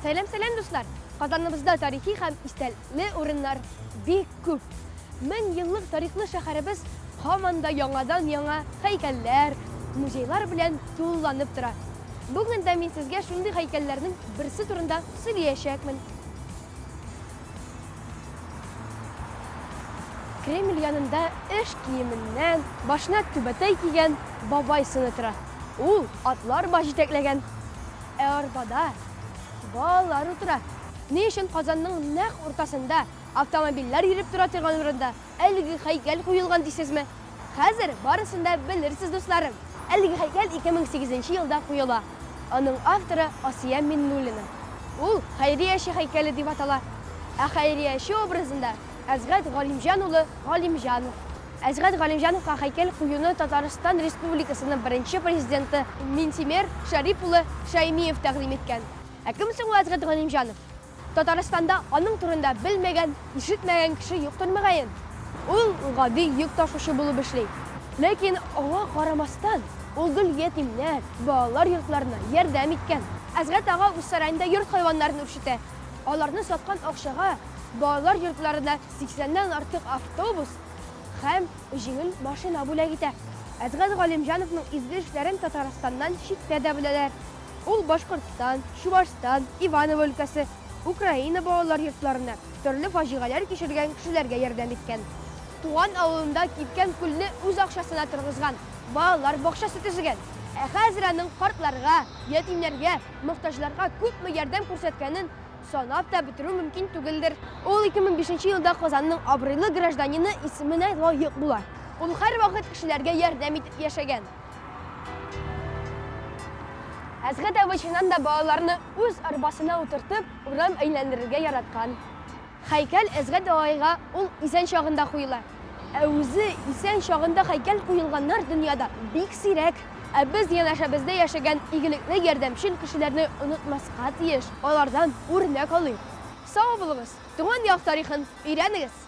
Сәлем дуслар! Казаныбызда тарихи һәм истәлекле урыннар бик күп. 1000 еллык тарихлы шәһәребез һаман да яңадан-яңа һәйкәлләр, музейлар белән тулыланып тора. Бүген дә мин сезгә шундый һәйкәлләрнең берсе турында сөйләячәкмен. Кремль янында эш киеменнән, башына түбәтәй кигән бабай сыны тора. Ул атлар баш җитәкләгән. Арбада балалар утыра. Ни өчен Казанның нәкъ уртасында автомобильләр йөреп тора торган урында әлеге һәйкәл куелган дисезме? Хәзер барысын да белерсез, дусларым. Әлеге һәйкәл 2008 елда куела. Аның авторы Асия Миннуллина. Ул Хәйрияши һәйкәле дип атала. Ә Хәйрияши образында Әзгәт Галимҗан улы Галимҗанов. Әзгәт Галимҗановка һәйкәл куюны Татарстан Республикасының беренче президенты Минтимер Шәрип улы Шәймиев тәкъдим иткән. Ә кем соң Әзгәт Галимҗанов? Татарстанда аның турында белмәгән, ишетмәгән кеше юктыр мөгаен. Ул гади йөк ташучы булып эшли. Ләкин аңа карамастан, ул гел ятимнәр, балалар йортларына ярдәм иткән. Әзгәт ага үз сараенда йорт хайваннарын үрчетә. Аларны саткан акчага балалар йортларына 80-нән артык автобус һәм җиңел машина бүләк итә. Әзгәт Галимҗановның изге эшләрен Татарстаннан читтә дә беләләр. Ул Башкортстан, Чувашстан, Иваново өлкәсе, Украина балалар йортларына төрле фаҗигаләр кичергән кешеләргә ярдәм иткән. Туган авылында кипкән күлне үз акчасына торгызган, балалар бакчасы төзегән. Ә хәзер аның картларга, ятимнәргә, мохтаҗларга күпме ярдәм күрсәткәнен санап та бетерү мөмкин түгелдер. Ул 2005 елда Казанның абруйлы гражданины исеменә лаек була. Ул һәрвакыт кешеләргә ярдәм итеп яшәгән. Әзгәт авычынан да балаларны үз арбасына утыртып, урам әйләндерергә яраткан. Һәйкәл Әзгәт агайга ул исән чагында куела. Ә үзе исән чагында һәйкәл куелганнар дөньяда бик сирәк. Ә без янәшәбездә яшәгән игелекле ярдәмчел кешеләрне онытмаска тиеш. Алардан үрнәк алыйк. Сау булыгыз. Туган як тарихын өйрәнегез.